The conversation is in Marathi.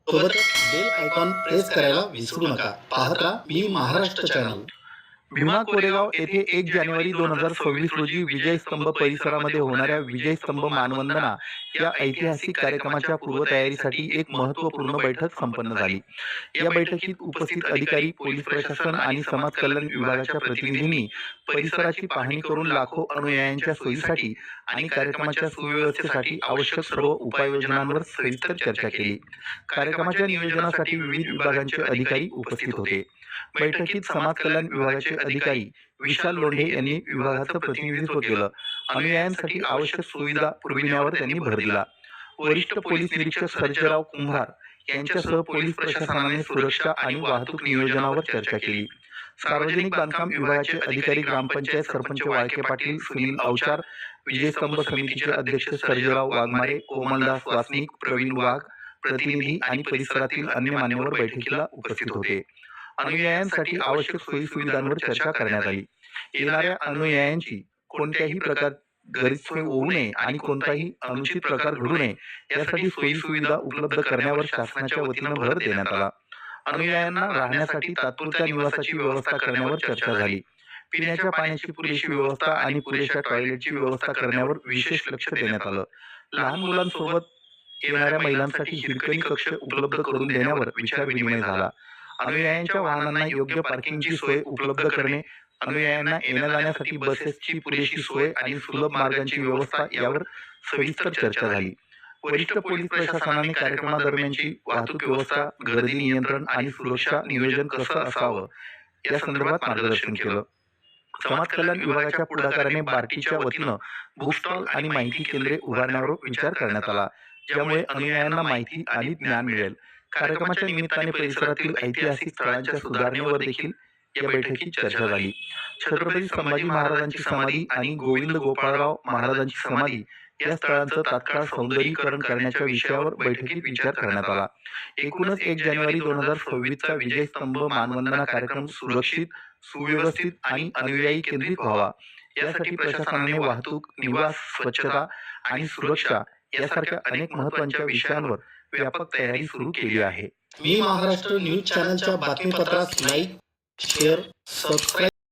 सोबतच बेल आयकॉन प्रेस करायला विसरू नका. पाहत राहा मी महाराष्ट्र चॅनल. भीमा कोरेगाव येथे 1 जानेवारी 2026 रोजी विजयस्तंभ परिसरामध्ये होणाऱ्या विजयस्तंभ मानवंदना या ऐतिहासिक कार्यक्रमाच्या पूर्वतयारीसाठी एक महत्त्वपूर्ण बैठक संपन्न झाली. या बैठकीत उपस्थित अधिकारी, पोलीस प्रशासन आणि समाज कल्याण विभागाच्या प्रतिनिधींनी परिसराची पाहणी करून लाखो अनुयायांच्या सोयीसाठी आणि कार्यक्रमाच्या सुव्यवस्थेसाठी आवश्यक सर्व उपाययोजनांवर सविस्तर चर्चा केली. कार्यक्रमाच्या नियोजनासाठी विविध विभागांचे अधिकारी उपस्थित होते. बैठकीत समाज कल्याण विभागाचे अधिकारी विशाल लोंढे यांनी विभागाचं प्रतिनिधित्व केलं. अनुयायांसाठी आवश्यक सुविधा पुरविण्यावर त्यांनी भर दिला. वरिष्ठ पोलीस निरीक्षक सर्जेराव कुंभार यांच्यासह पोलीस प्रशासनाने सुरक्षा आणि वाहतूक नियोजनावर चर्चा केली. सार्वजनिक बांधकाम विभागाचे अधिकारी, ग्रामपंचायत सरपंच वाळके पाटील, सुनील अवचार, विजयस्तंभ समितीचे अध्यक्ष सर्जेराव वाघमारे, कोमलदास वासनिक, प्रवीण वाघ, प्रतिनिधी आणि परिसरातील अन्य मान्यवर बैठकीला उपस्थित होते. अनुयायांसाठी आवश्यक सोयी सुविधांवर चर्चा करण्यात आली. येणाऱ्या अनुयायांची कोणत्याही प्रकार गैरसोय होऊ नये आणि कोणताही अनुचित प्रकार घडू नये यासाठी सोयी सुविधा उपलब्ध करण्यावर शासनाच्या वतीनं भर देण्यात आला. अनुयायांना राहण्यासाठी तात्पुरत्या निवासाची व्यवस्था करण्यावर चर्चा झाली. पिण्याच्या पाण्याची पुरेशी व्यवस्था आणि पुरेशा टॉयलेटची व्यवस्था करण्यावर विशेष लक्ष देण्यात आलं. लहान मुलांसोबत येणाऱ्या महिलांसाठी हिरकणी कक्ष उपलब्ध करून देण्यावर विचारविनिमय झाला. अनुयायांच्या वाहनांना योग्य पार्किंगची सोय उपलब्ध करणे, अनुयायांना येण्या जाण्यासाठी बसेसची पुरेशी सोय आणि सुलभ मार्गांची व्यवस्था यावर सविस्तर चर्चा झाली. वरिष्ठ पोलीस प्रशासनाने कार्यक्रमादरम्यानची वाहतूक व्यवस्था, गर्दी नियंत्रण आणि सुरक्षा नियोजन कसं असावं या संदर्भात मार्गदर्शन केलं. समाज कल्याण विभागाच्या पुढाकाराने बार्टीच्या वतीनं बुक स्टॉल आणि माहिती केंद्रे उभारण्यावर विचार करण्यात आला, ज्यामुळे अनुयायांना माहिती आणि ज्ञान मिळेल. कार्यक्रमाच्या निमित्ताने परिसरातील ऐतिहासिक स्थळांच्या सुधारणेवर देखील या बैठकीत चर्चा झाली. छत्रपती संभाजी महाराजांची समाधी आणि गोविंद गोपाळराव महाराजांची समाधी या स्थळांचं तात्काळ सौंदर्यीकरण करण्याच्या विषयावर बैठकीत विचार करण्यात आला. एकूणच 1 जानेवारी 2026चा विजयस्तंभ मानवंदना कार्यक्रम सुरक्षित, सुव्यवस्थित आणि अनुयायी केंद्रित व्हावा यासाठी प्रशासनाने वाहतूक, निवास, स्वच्छता आणि सुरक्षा यासारख्या अनेक महत्त्वाच्या विषयांवर व्यापक तयारी सुरू केली आहे. मी महाराष्ट्र न्यूज चॅनलच्या बातमीपत्रास लाईक, शेअर, सबस्क्राईब